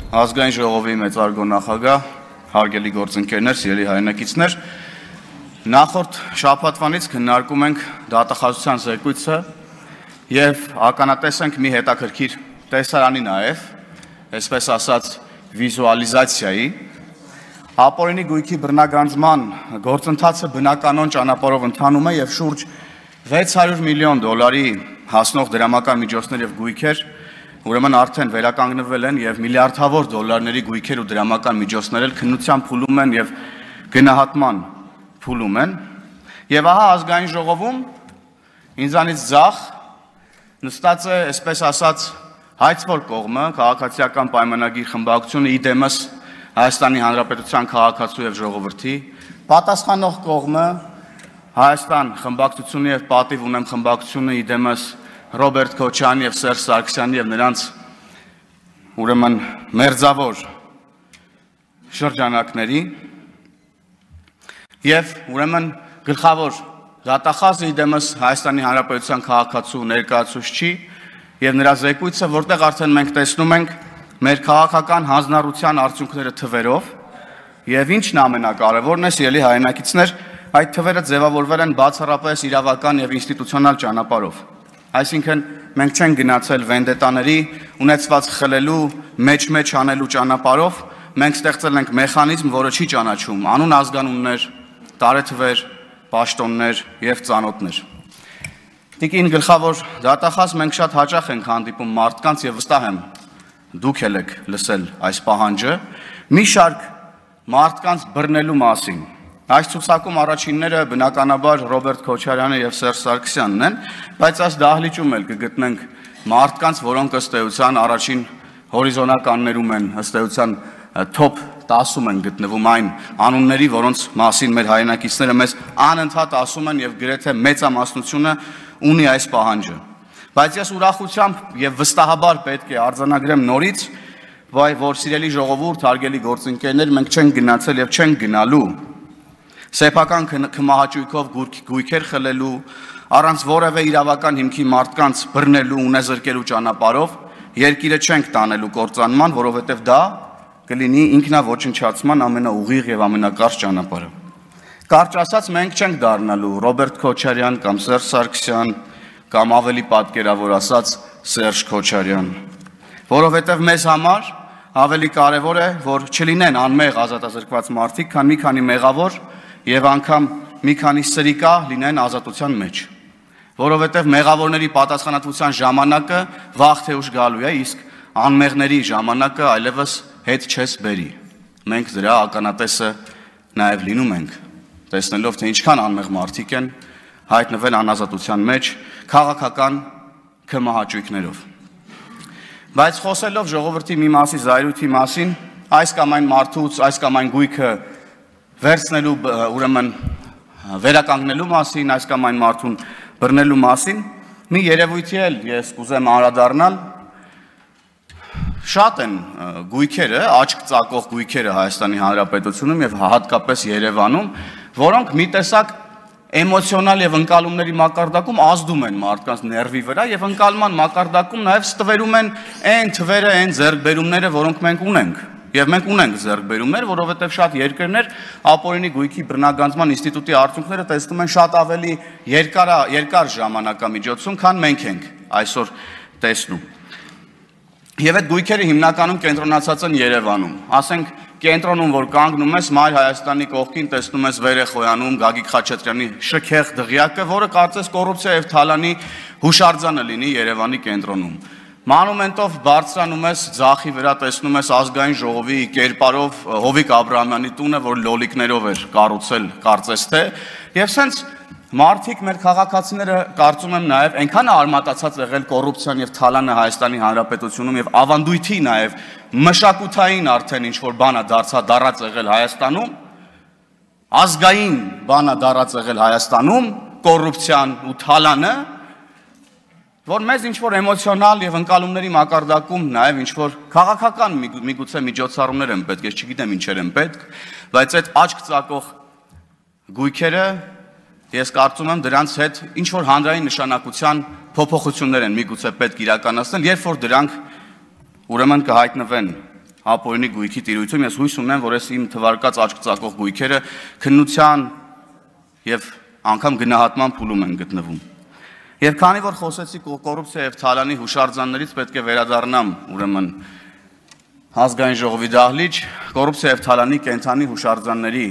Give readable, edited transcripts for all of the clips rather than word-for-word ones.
Ազգային ժողովի մեծարգո նախագահ, հարգելի գործընկերներ, սիրելի հայրենակիցներ, նախորդ շաբաթվանից քննարկում ենք դատախազության զեկույցը եւ ականատես ենք մի հետաքրքիր տեսարանի նաեւ, այսպես ասած, վիզուալիզացիայի ապօրինի գույքի բռնագանձման գործընթացը բնականon ճանապարհով ընթանում է եւ շուրջ 600 միլիոն դոլարի հասնող դրամական միջոցներ եւ գույքեր ուրեմն արդեն վերականգնվել են եւ միլիարդավոր դոլարների գույքեր ու դրամական միջոցներ էլ քննության փուլում են եւ գնահատման փուլում են եւ ահա ազգային ժողովում ինձանից ձախ նստած է այսպես ասած հայցվոր կողմը քաղաքացիական պայմանագիր խմբակցությունը իդեմս Հայաստանի Հանրապետության քաղաքացու եւ ժողովրդի պատասխանող կողմը Հայաստան խմբակցությունը եւ պատիվ ունեմ խմբակցությունը իդեմս Ռոբերտ Քոչարյանի եւ Սերժ Սարգսյանի եւ նրանց ուրեմն մերձավոր շրջանակների եւ ուրեմն գլխավոր դատախազը իդեմս Հայաստանի Հանրապետության քաղաքացու ներկայացուցչի եւ նրա զեկույցը, որտեղ արդեն մենք տեսնում ենք մեր քաղաքական հանձնառության արդյունքները թվերով եւ ինչն ամենակարևորն է, սիրելի հայրենակիցներ, այդ թվերը ձևավորվել են բացառապես իրավական եւ ինստիտուցիոնալ ճանապարհով։ Այսինքն մենք չենք գնացել վենդետաների ունեցված խլելու, մեջ անելու ճանապարհով, մենք ստեղծել ենք մեխանիզմ, որը չի ճանաչում անուն ազգանուններ, տարեթվեր, պաշտոններ եւ ծանոթներ։ Տիկին գլխավոր դատախազ մենք շատ հաճախ ենք հանդիպում մարդկանց եւ վստահ եմ դուք եք լսել այս պահանջը մի շարք մարդկանց բռնելու մասին։ Այս ցուցակում առաջինները բնականաբար Ռոբերտ Քոչարյանը եւ Սերժ Սարգսյանն են, բայց այս դահլիճում էլ կգտնենք մարդկանց, որոնք ըստ էության առաջին հորիզոնականներում են, ըստ էության top 10-ում են գտնվում այն անունների, որոնց մասին մեր հայրենակիցները մեզ անընդհատ ասում են եւ գրեթե մեծամասնությունը ունի այս պահանջը։ Բայց ես ուրախությամբ եւ վստահաբար պետք է արձանագրեմ նորից, որ սիրելի ժողովուրդ, հարգելի գործընկերներ, մենք չենք գնացել եւ չենք գնալու սեփական քմահաճույքով գույքեր խլելու, առանց որևէ իրավական հիմքի մարդկանց բռնելու, ունեզրկելու ճանապարհով երկիրը չենք տանելու կործանման, որովհետեւ դա կլինի ինքնաոչնչացման ամենաուղիղ եւ ամենակարճ ճանապարհը։ Կարճ ասած, մենք չենք դառնալու Ռոբերտ Քոչարյան կամ Սերժ Սարգսյան կամ ավելի պատկերավոր ասած Սերժ Քոչարյան, որովհետև մեզ համար ավելի կարևոր է, որ չլինեն անմեղ ազատազրկված մարդիկ, քան մի քանի մեղավոր եւ անգամ մի քանի սրիկա լինեն ազատության մեջ, որովհետև մեղավորների պատասխանատվության ժամանակը վաղ թե ուշ գալու է, իսկ անմեղների ժամանակը այլևս հետ չես բերի։ Մենք դրա ականատեսը նաեւ լինում ենք, տեսնելով թե ինչքան անմեղ մարդիկ են հայտնվել անազատության մեջ քաղաքական քմահաճույքներով։ Բայց խոսելով ժողովրդի մի մասի զայրույթի մասին, այս կամ այն մարդուց, այս կամ այն գույքը վերցնելու, ուրեմն վերականգնելու մասին, այս կամ այն մարդուն բռնելու մասին, մի երևույթի էլ ես կուզեմ անդրադառնալ։ Շատ են գույքերը, աչք ծակող գույքերը Հայաստանի Հանրապետությունում եւ հատկապես Երևանում, որոնք մի տեսակ էմոցիոնալ եւ ընկալումների մակարդակում ազդում են մարդկանց ներվի վրա եւ ընկալման մակարդակում նաեւ ստվերում են այն թվերը, այն ձեռքբերումները, որոնք մենք ունենք։ Եվ մենք ունենք ձեռքբերումներ, որովհետեւ շատ երկրներ ապօրինի գույքի բռնագանձման ինստիտուտի արդյունքները տեսնում են շատ ավելի երկար ժամանակամիջոցում, քան մենք ենք այսօր տեսնում։ Եվ այդ գույքերը հիմնականում կենտրոնացած են Երևանում։ Ասենք կենտրոնում, որ կանգնում ես Մայր Հայաստանի կողքին, տեսնում ես Վերեխոյանում Գագիկ Խաչատրյանի շքեղ դղյակը, որը կարծես կոռուպցիա եւ թալանի հուշարձանը լինի Երևանի կենտրոնում։ Մանումենտով բարձրանում ես ձախի վրա, տեսնում ես ազգային ժողովի կերպարով Հովիկ Աբրահամյանի տունը, որ լոլիկներով էր կառուցել, կարծես թե, եւ սենց մարդիկ մեր քաղաքացիները կարծում եմ նաեւ այնքան արմատացած եղել կոռուպցիան եւ թալանը Հայաստանի Հանրապետությունում եւ ավանդույթի նաեւ մշակութային արդեն ինչ որ բանա դարձած եղել Հայաստանում, ազգային բանա դարձած եղել Հայաստանում, կոռուպցիան ու թալանը, որ մեզ ինչ որ էմոցիոնալ եւ ընկալումների մակարդակում նաեւ ինչ որ քաղաքական միգուցե միջոցառումներ են պետք, ես չգիտեմ ինչեր են պետք, բայց այդ աչք ծակող գույքերը ես կարծում եմ դրանց հետ ինչ որ հանրային նշանակության փոփոխություններ են միգուցե պետք իրականացնել, երբ որ դրանք ուրեմն կհայտնվեն ապօրինի գույքի տիրույթում, ես հույս ունեմ, որ այս իմ թվարկած աչք ծակող գույքերը քննության եւ անգամ գնահատման փուլում են գտնվում։ Եվ քանի որ խոսեցի կոռուպցիա եւ թալանի հուշարձաններից, պետք է վերադառնամ ուրեմն ազգային ժողովի դահլիճ, կոռուպցիա եւ թալանի կենթանի հուշարձանների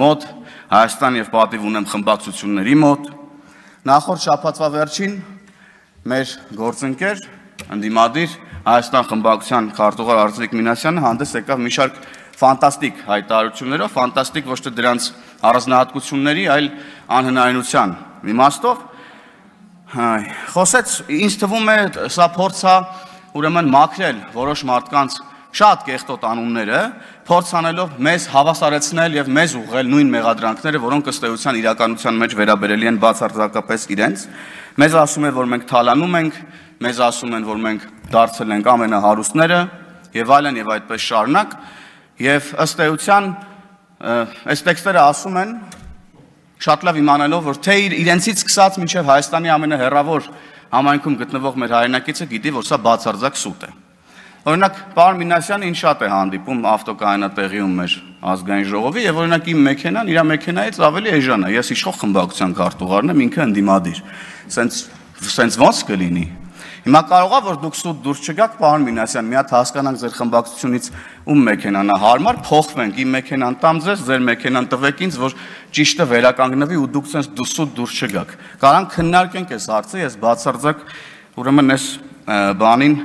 մոտ, Հայաստան եւ պատիվ ունեմ խմբակցությունների մոտ։ Նախորդ շաբաթվա վերջին մեր գործընկեր ընդդիմադիր Հայաստան խմբակցության քարտուղար Արծվիկ Մինասյանը հանդես եկավ մի շարք ֆանտաստիկ հայտարարություններով, ֆանտաստիկ ոչ թե դրանց առանձնահատկությունների, այլ անհնարինության իմաստով։ Խոսեց, ինձ թվում է, սա փորձ է ուրեմն մաքրել որոշ մարդկանց շատ կեղտոտ անունները, փորձ անելով մեզ հավասարեցնել եւ մեզ ուղղել նույն մեղադրանքները, որոնք ըստ էության իրականության մեջ վերաբերելի են բացարձակապես իրենց։ Մեզ ասում են, որ մենք թալանում ենք, մեզ ասում են, որ մենք դարձել ենք ամենահարուստները եւ այլն եւ այդպես շարունակ։ Եվ ըստ էության այս տեքստերը ասում են շատ լավ իմանալով, որ թե իրենցից սկսած մինչև Հայաստանի ամենահեռավոր համայնքում գտնվող մեր հայրենակիցը գիտի, որ սա բացարձակ սուտ է։ Օրինակ, պարոն Մինասյանը ինձ շատ է հանդիպում ավտոկայանատեղիում մեր ազգային ժողովի եւ օրինակ իմ մեքենան իր մեքենայից ավելի էժան է։ Ես իշխող խմբակցության քարտուղարն եմ, ինքը ընդդիմադիր։ Սենց ոնց կլինի։ Հիմա կարող է որ դուք սուտ դուրս չգաք, պարոն Մինասյան, մի հատ հասկանանք ձեր խմբակցությունից ում մեքենան է հարմար, փոխվենք, իմ մեքենան տամ ձեզ, ձեր մեքենան տվեք ինձ, որ ճիշտը վերականգնվի ու դուք սենց սուտ դուրս չգաք։ Կարանք քննարկենք այս հարցը, ես բացարձակ ուրեմն այս բանին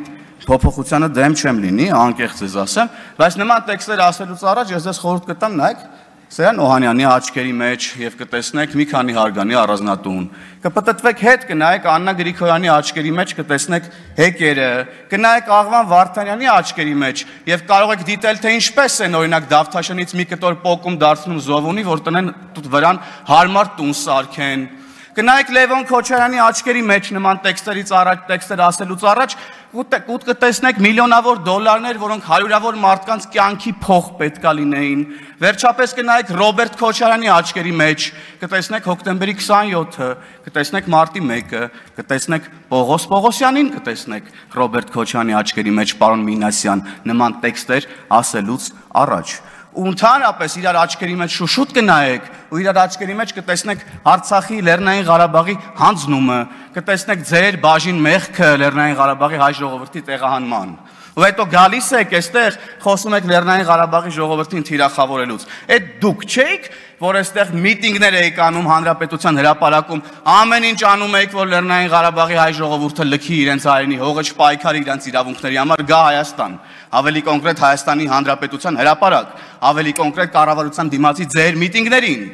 փոփոխությանը դեմ չեմ լինի, անկեղծ ես ասեմ, բայց նման տեքստեր ասելուց առաջ ես ձեզ խորհուրդ կտամ նայեք Սերան Օհանյանի աչքերի մեջ եւ կտեսնեք մի քանի հարգանի առանձնատուն։ Կպտտվեք հետ կնայեք Աննա Գրիգորյանի աչքերի մեջ կտեսնեք հեկերը, կնայեք Աղվան Վարդանյանի աչքերի մեջ եւ կարող եք դիտել թե ինչպես են օրինակ Դավթաշենից մի կտոր պոկում դարձնում Զովունի, որ տնեն վրան հարմար տուն սարքեն։ Կնայեք Լևոն Քոչարյանի աչքերի մեջ նման տեքստերից առաջ տեքստեր ասելուց առաջ կուտ կտեսնեք միլիոնավոր դոլարներ, որոնք հարյուրավոր մարդկանց կյանքի փող պետքա լինեին։ Վերջապես կնայեք Ռոբերտ Քոչարյանի աչքերի մեջ, կտեսնեք հոկտեմբերի 27-ը, կտեսնեք մարտի 1-ը, կտեսնեք Պողոս Պողոսյանին, կտեսնեք Ռոբերտ Քոչարյանի աչքերի մեջ պարոն Մինասյան նման տեքստեր ասելուց առաջ։ Ու ընդհանրապես իրար աչքերի մեջ շուշուտ կնայեք ու իրար աչքերի մեջ կտեսնեք Արցախի Լեռնային Ղարաբաղի հանձնումը, կտեսնեք ձեր բաժին մեղքը Լեռնային Ղարաբաղի հայ ժողովրդի տեղահանման։ Ու հետո գալիս եք այստեղ խոսում եք Լեռնային Ղարաբաղի ժողովրդին թիրախավորելուց։ Այդ դուք չէիք, որ այստեղ միտինգներ եք անում հանրապետության հրապարակում, ամեն ինչ անում եք, որ Լեռնային Ղարաբաղի հայ ժողովուրդը լքի իրենց հայրենի հողը չպայքարի իրենց իրավունքների համար, գա Հայաստան, ավելի կոնկրետ Հայաստանի Հանրապետության հրապարակ, ավելի կոնկրետ կառավարության դիմացի ձեր միտինգներին։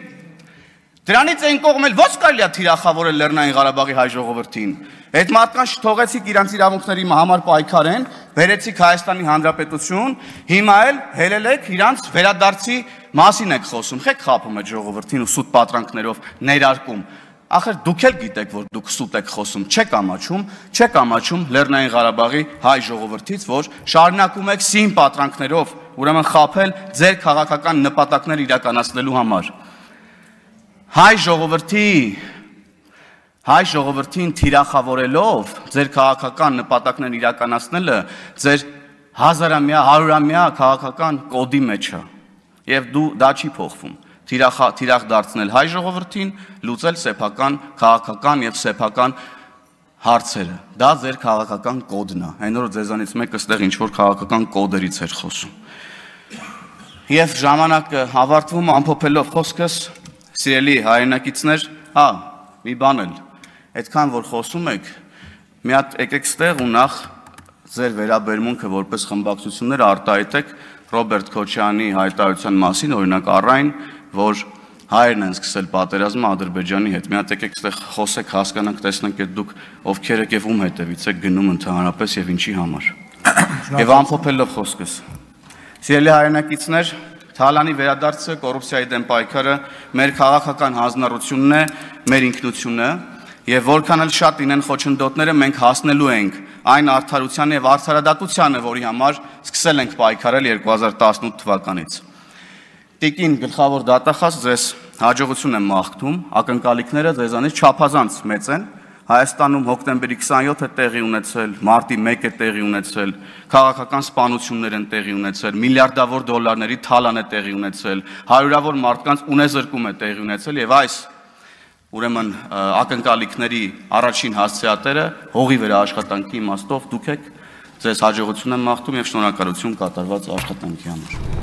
Դրանից այն կողմել ոչ կարելի է թիրախավորել Լեռնային Ղարաբաղի հայ ժողովրդին։ Այդ մարդկանց թողեցիք իրանց իրավունքների համար պայքարեն, բերեցիք Հայաստանի Հանրապետություն, հիմա էլ հելել եք իրանց վերադարձի մասին եք խոսում, խեք խափում այդ ժողովրդին ու սուտ պատրանքներով ներարկում։ Ախր դուք էլ գիտեք, որ դուք սուտ եք խոսում, չեք ամաչում Լեռնային Ղարաբաղի հայ ժողովրդից, որ շարունակում եք սին պատրանքներով, ուրեմն խափել ձեր քաղաքական նպատակներ իրականացնելու համար։ Հայ ժողովրդին թիրախավորելով ձեր քաղաքական նպատակներն իրականացնելը ձեր հազարամյա, հարյուրամյա քաղաքական կոդի մեջ է եւ դա չի փոխվում։ Թիրախ դարձնել հայ ժողովրդին, լուծել սեփական, քաղաքական եւ սեփական հարցերը։ Դա ձեր քաղաքական կոդն է։ Այն որ ձեզանից մեկը ստեղ ինչ որ քաղաքական կոդերից էր խոսում։ Եվ ժամանակը ավարտվում ամփոփելով խոսքս, սիրելի հայրենակիցներ, մի բան էլ, այդքան որ խոսում եք, մի հատ եկեք ստեղ ու նախ ձեր վերաբերմունքը որպես խմբակցություններ արտահայտեք Ռոբերտ Քոչարյանի հայտարարության մասին, օրինակ առայն, որ հայերն են սկսել պատերազմը Ադրբեջանի հետ։ Մի հատ եկեք ստեղ խոսեք, հասկանանք, տեսնենք այդ դուք ովքեր եք եւ ում հետևից եք գնում ընդհանրապես եւ ինչի համար։ Եվ ամփոփելով խոսքս։ Սիրելի հայրենակիցներ, Թալանի վերադարձը, կոռուպցիայի դեմ պայքարը մեր քաղաքական հանձնառությունն է, մեր ինքնությունը, եւ որքան էլ շատ լինեն խոչընդոտները, մենք հասնելու ենք այն արդարության եւ արդարադատությանը, որի համար սկսել ենք պայքարել 2018 թվականից։ Տիկին գլխավոր դատախազ, ձեզ հաջողություն եմ մաղթում, ակնկալիքները ձեզանից չափազանց մեծ են, Հայաստանում հոկտեմբերի 27-ը տեղի ունեցել, մարտի 1-ը տեղի ունեցել, քաղաքական սպանություններ են տեղի ունեցել, միլիարդավոր դոլարների թալան է տեղի ունեցել, հարյուրավոր մարդկանց ունեզրկում է տեղի ունեցել եւ այս ուրեմն ակնկալիքների առաջին հասցեատերը հողի վրա աշխատանքի իմաստով դուք եք, ձեզ հաջողություն եմ մաղթում եւ շնորհակալություն կատարված աշխատանքի համար։